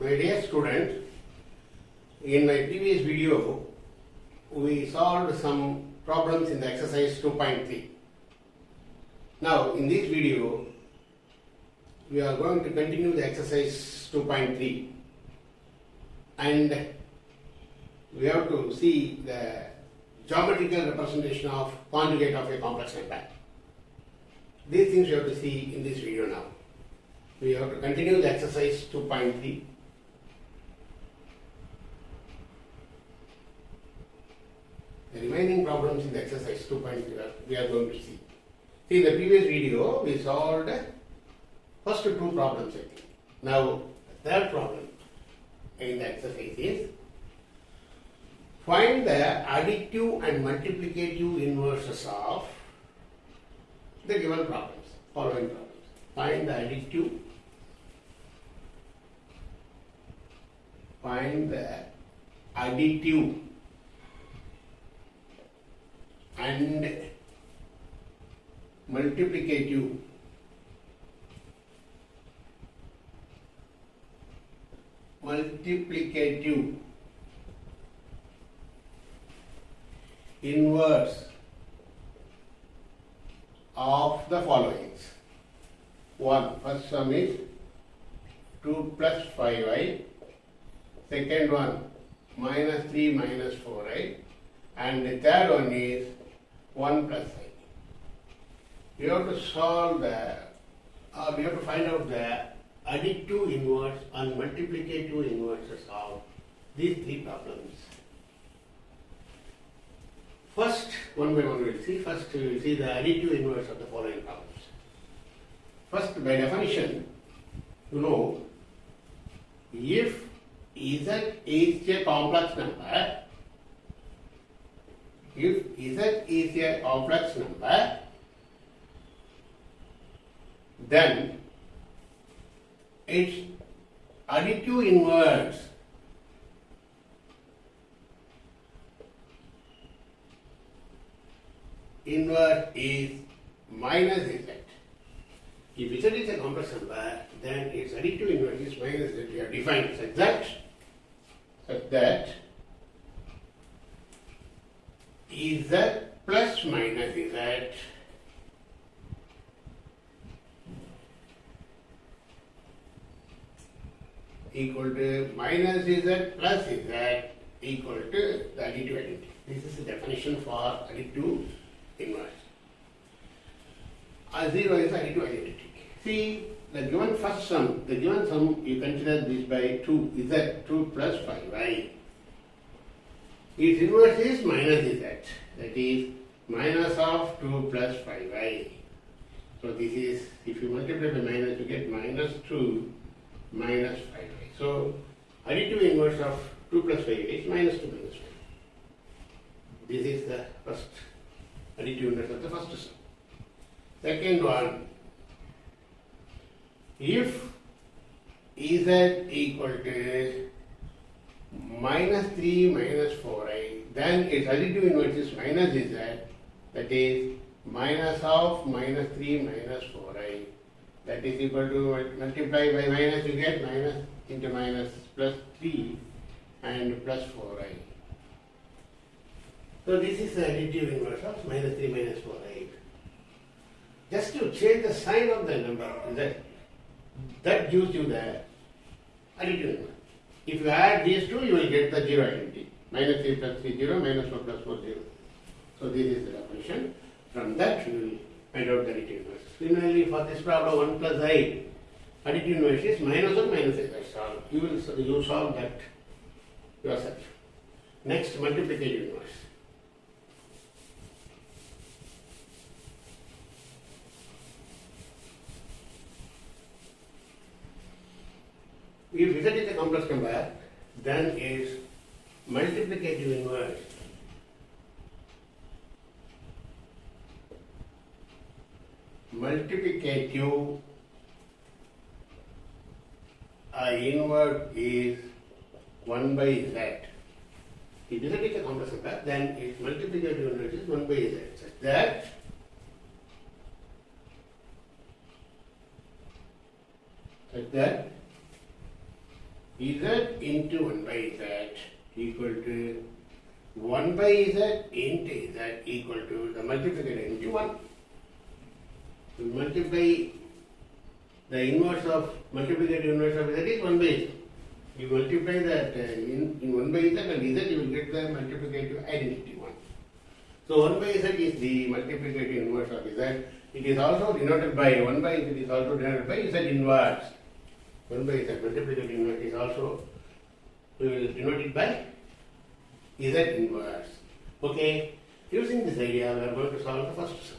My dear student, in my previous video, we solved some problems in the exercise 2.3. Now, in this video, we are going to continue the exercise 2.3 and we have to see the geometrical representation of conjugate of a complex number. These things we have to see in this video now. We have to continue the exercise 2.3. The remaining problems in the exercise 2.3 we are going to see. See, in the previous video we solved first two problems, I think. Now, the third problem in the exercise is find the additive and multiplicative inverses of the given problems, following problems. Find the additive, and multiplicative inverse of the followings. First sum is 2 plus 5i, second one minus 3 minus 4i, and the third one is 1 plus i. We have to solve we have to find out the additive inverse and multiplicative inverses of these three problems. First, one by one we will see. First, we will see the additive inverse of the following problems. First, by definition, you know, if Z is a complex number, then its additive inverse is minus Z. If Z is a complex number, then its additive inverse is minus Z. We have defined such that Z plus minus Z equal to minus Z plus Z equal to the additive identity. This is the definition for additive inverse. 0 is additive identity. See, the given first sum, you consider this by 2, Z 2 plus 5i. Its inverse is minus Z, that is minus of 2 plus 5i. So this is, if you multiply by minus, you get minus 2 minus 5i. So additive inverse of 2 plus 5i is minus 2 minus 5. This is the first additive inverse of the first sum. Second one, if Z equal to minus 3 minus 4i, then its additive inverse is minus Z, that is minus of minus 3 minus 4i. That is equal to multiply by minus, you get minus into minus plus 3 and plus 4i. So this is the additive inverse of minus 3 minus 4i. Just to change the sign of the number, that gives you the additive inverse. If you add these two, you will get the zero identity. Minus 3 plus 3, 0, minus 4 plus 4, 0. So this is the definition. From that, you will find out the additive inverse. Similarly, for this problem, 1 plus I, additive inverse is minus 1 minus I. That's all. You solve that yourself. Next, multiplicative inverse. If Z is a complex number, then its multiplicative inverse inverse is 1 by Z. If Z is a complex number, then its multiplicative inverse is 1 by Z, such that z into 1 by z equal to 1 by z into z equal to the multiplier into 1. We multiply the inverse of multiplicative inverse of z is 1 by z. You multiply that in 1 by z and z, you will get the multiplicative identity 1. So 1 by z is the multiplicative inverse of z. It is also denoted by 1 by z is also denoted by z inverse. 1 by z multiplicative inverse is also, we will denote it by z inverse. Okay, using this idea, we are going to solve the first sum.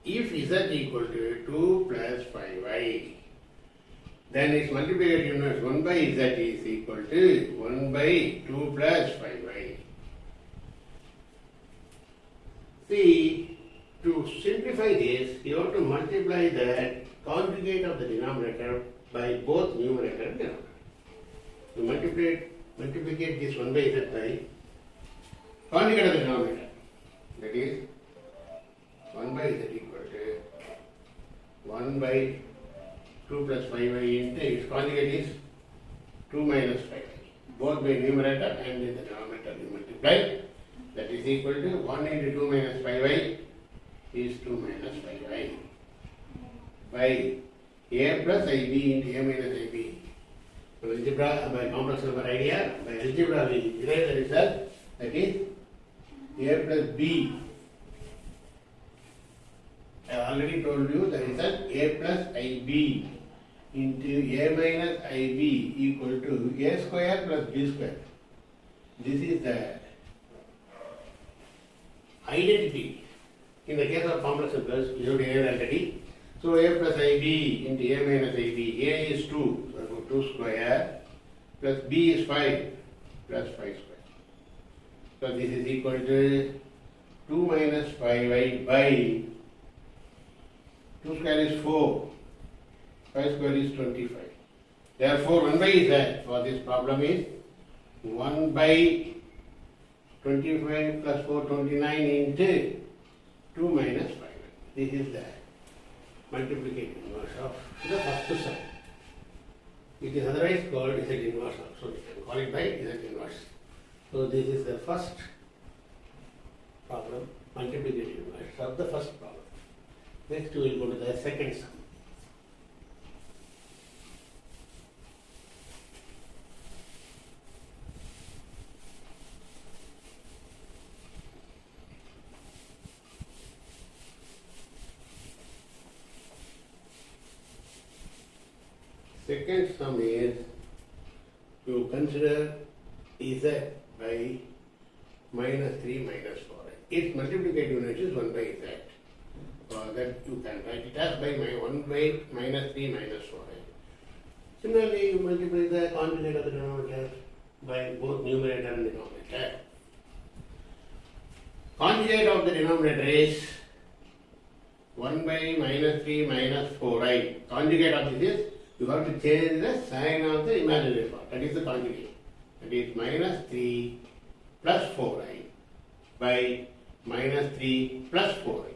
If z equal to 2 plus 5y, then its multiplicative inverse 1 by z is equal to 1 by 2 plus 5y. See, to simplify this, you have to multiply the conjugate of the denominator by both numerator and denominator. You multiplicate this 1 by z by conjugate of the denominator. That is 1 by z equal to 1 by 2 plus 5y into its conjugate is 2 minus 5y. Both by numerator and in the denominator you multiply. That is equal to 1 into 2 minus 5y is 2 minus 5y by a plus ib into a minus ib. By algebra, by complex number idea, by algebra we derive the result, that is a plus b. I already told you the result a plus ib into a minus ib equal to a square plus b square. This is the identity. In the case of complex numbers, you have derive already. So a plus ib into a minus ib, a is 2, so 2 square, plus b is 5, plus 5 square. So this is equal to 2 minus 5y by 2 square is 4, 5 square is 25. Therefore 1 by z for this problem is 1 by 25 plus 4, 29 into 2 minus 5. This is the multiplicative inverse of the first sum. It is otherwise called z inverse also. You can call it by z inverse. So this is the first problem, multiplicative inverse of the first problem. Next we will go to the second sum. Second sum is to consider z by minus 3 minus 4. Its multiplicative unit is 1 by z. That you can write it as by 1 by minus 3 minus 4. Similarly, you multiply the conjugate of the denominator by both numerator and denominator. Conjugate of the denominator is 1 by minus 3 minus 4i. Conjugate of this is, you have to change the sign of the imaginary part. That is the conjugate. That is minus 3 plus 4i by minus 3 plus 4i.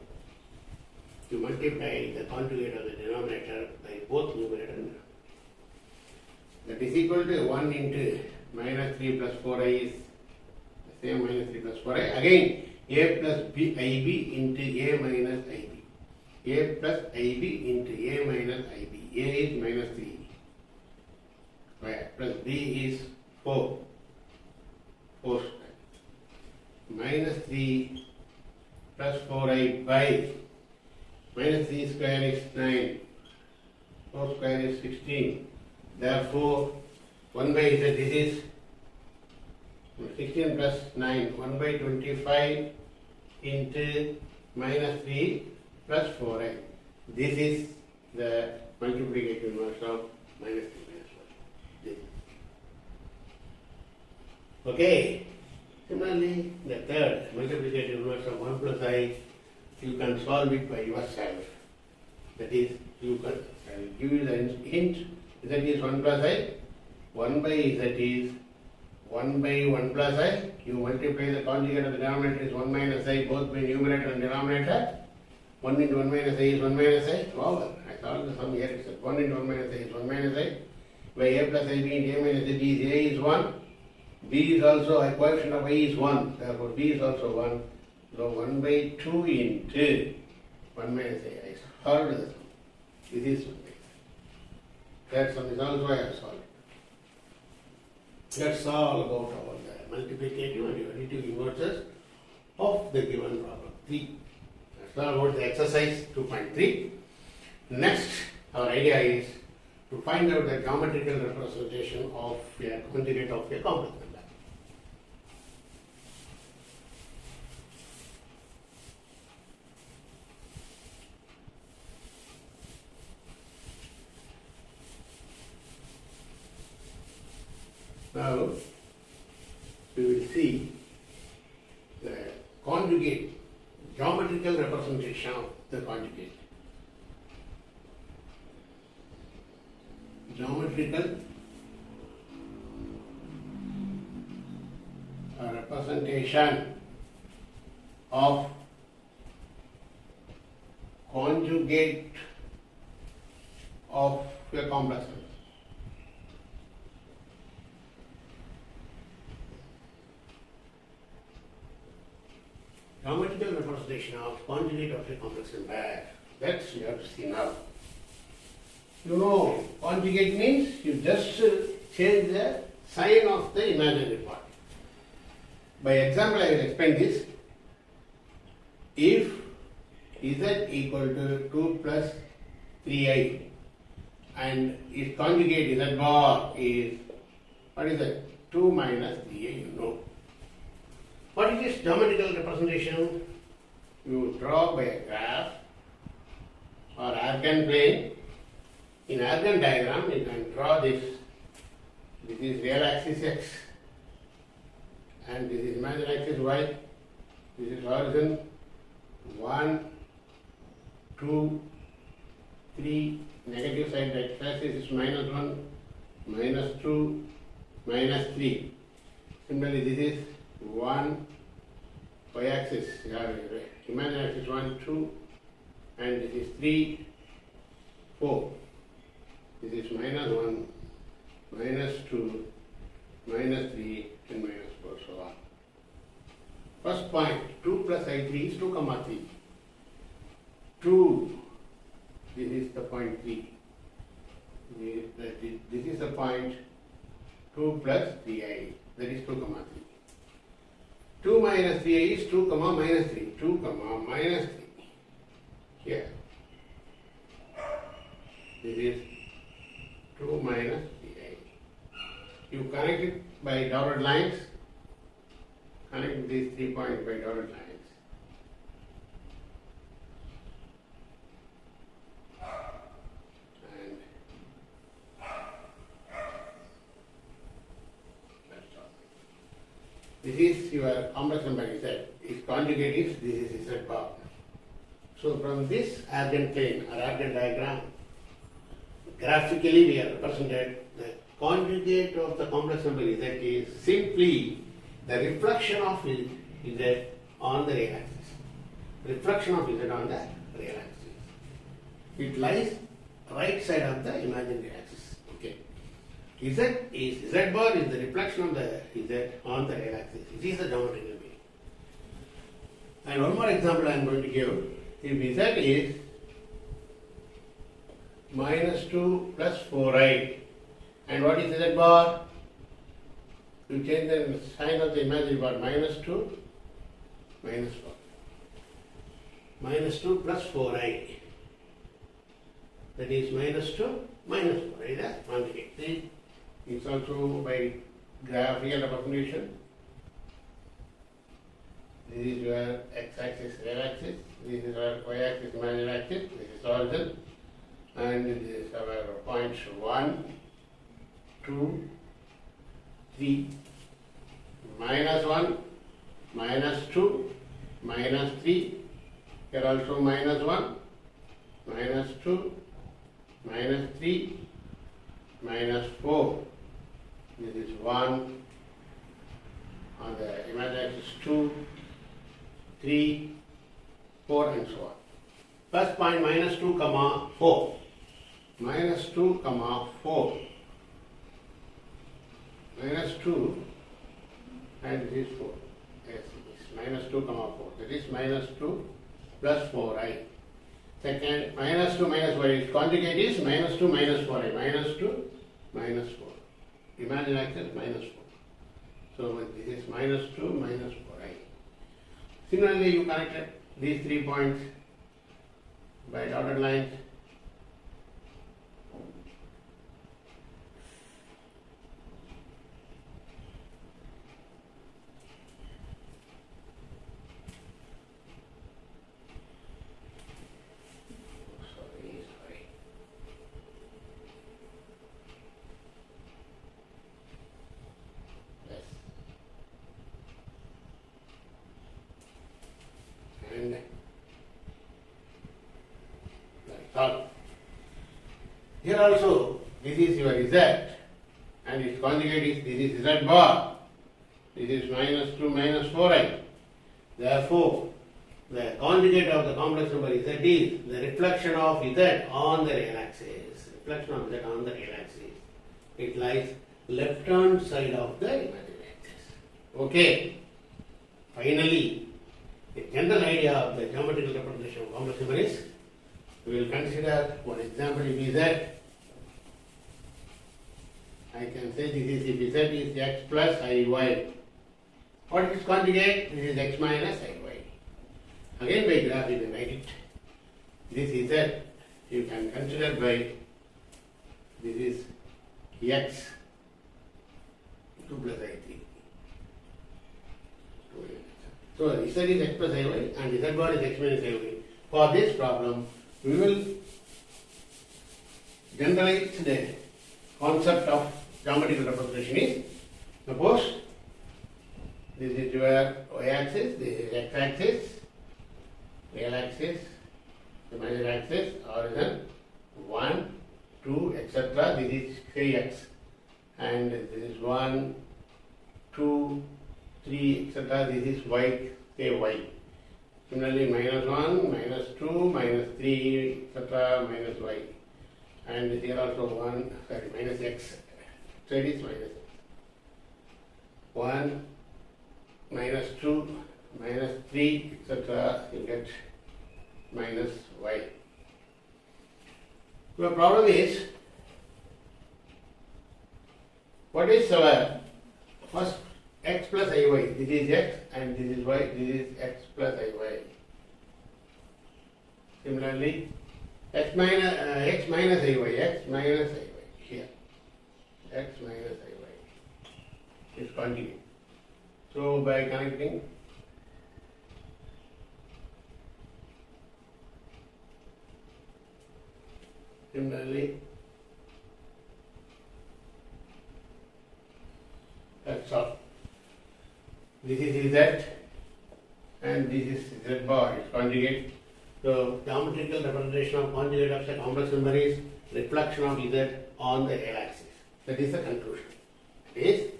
You multiply the conjugate of the denominator by both numerator and denominator. That is equal to 1 into minus 3 plus 4i is the same minus 3 plus 4i. Again, a plus ib into a minus ib. A plus ib into a minus ib. A is minus 3 square plus b is 4 square. Minus 3 plus 4i by minus 3 square is 9. 4 square is 16. Therefore, 1 by z, this is 16 plus 9, 1 by 25 into minus 3 plus 4i. This is the multiplicative inverse of minus 3 minus 4. This. Okay. Similarly, the third multiplicative inverse of 1 plus I, you can solve it by yourself. That is, you can, I will give you the hint, that is 1 plus I, 1 by z is 1 by 1 plus I, you multiply the conjugate of the denominator is 1 minus I, both by numerator and denominator. 1 into 1 minus I is 1 minus I, over. I solved the sum here itself. 1 into 1 minus I is 1 minus I. by a plus ib into a minus ib is a is 1. B is also a coefficient of a is 1. Therefore, B is also 1. So 1 by 2 into 1 minus a. I solved this. This is 1. That sum is also I have solved. That's all about all the multiplicative and additive inverses of the given problem 3. That's all about the exercise 2.3. Next, our idea is to find out the geometrical representation of a conjugate of a complex number. Now, we will see the conjugate, geometrical representation of the conjugate. Geometrical representation of conjugate of a complex number. Geometrical representation of conjugate of a complex number. That you have to see now. You know, conjugate means you just change the sign of the imaginary part. By example, I will explain this. If z equal to 2 plus 3i and its conjugate z bar is, what is that? 2 minus 3i, you know. What is this geometrical representation? You draw by a graph or Argand plane. In Argand diagram, you can draw this. This is real axis x and this is imaginary axis y. This is horizon 1, 2, 3. Negative side x axis is minus 1, minus 2, minus 3. Similarly, this is 1, y axis, imaginary axis 1, 2, and this is 3, 4. This is minus 1, minus 2, minus 3, and minus 4, so on. First point, 2 plus I3 is 2 comma 3. 2, this is the point 3. This is the point 2 plus 3i, that is 2 comma 3. 2 minus 3i is 2 comma minus 3. 2 comma minus 3. Here. This is 2 minus 3i. You connect it by dotted lines. Connect these 3 points by dotted lines. And that's all. This is your complex number Z. Its conjugate is, this is Z bar. So from this Argand plane or Argand diagram, graphically we have represented the conjugate of the complex number Z is simply the reflection of Z on the real axis. Reflection of Z on the real axis. It lies right side of the imaginary axis. Okay. Z bar is the reflection of the Z on the real axis. It is the geometrical meaning. And one more example I am going to give. If Z is minus 2 plus 4i, and what is Z bar? You change the sign of the imaginary bar, minus 2, minus 4. Minus 2 plus 4i. That is minus 2, minus 4. Is that conjugate? See? It's also by graphical representation. This is your x-axis, real axis. This is our y-axis, imaginary axis. This is origin. And this is our points 1, 2, 3, minus 1, minus 2, minus 3. Here also minus 1, minus 2, minus 3, minus 4. This is 1 on the imaginary axis, 2, 3, 4, and so on. First point minus 2 comma 4. Minus 2 comma 4. minus 2 and this is 4. Yes, it is minus 2 comma 4. That is minus 2 plus 4i. Second, minus 2 minus 4. Its conjugate is minus 2 minus 4i. Minus 2 minus 4. Imaginary axis minus 4. So this is minus 2 minus 4i. Similarly, you connected these 3 points by dotted lines. And that's all. Here also, this is your Z and its conjugate is this is Z bar. This is minus 2 minus 4i. Therefore, the conjugate of the complex number Z is the reflection of Z on the real axis. Reflection of Z on the real axis. It lies left hand side of the imaginary axis. Okay. Finally, the general idea of the geometrical representation of complex number is, we will consider one example. If Z, I can say this is, if Z is x plus iy. What is conjugate? This is x minus iy. Again by graph you can write it. This is Z. You can consider by, this is x 2 plus i3. So Z is x plus iy and Z bar is x minus iy. For this problem, we will generalize the concept of geometrical representation is, suppose this is your y-axis, this is x-axis, real axis, imaginary axis, origin 1, 2, etc. This is say x, and this is 1, 2, 3, etc. This is y, say y. Similarly, minus 1, minus 2, minus 3, etc. minus y. And here also 1, sorry, minus x. So it is minus 1, minus 2, minus 3, etc. You get minus y. The problem is, what is our first x plus iy? This is x and this is y. This is x plus iy. Similarly, x minus iy. X minus iy here. X minus iy is continuing. So by connecting similarly, that's all. This is Z and this is Z bar, its conjugate. So geometrical representation of conjugate of a complex number is reflection of Z on the real axis. That is the conclusion. That is,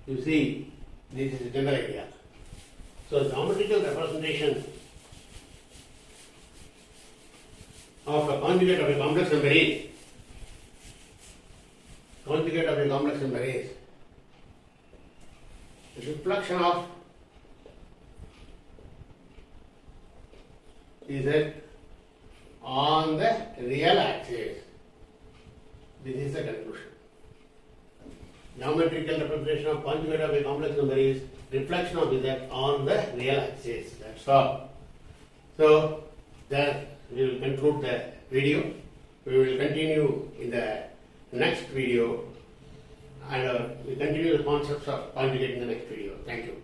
you see, this is the general idea. So geometrical representation of a conjugate of a complex number is, reflection of Z on the real axis. This is the conclusion. Geometrical representation of conjugate of a complex number is reflection of Z on the real axis. That's all. So then we will conclude the video. We will continue in the next video, and we continue the concepts of conjugate in the next video. Thank you.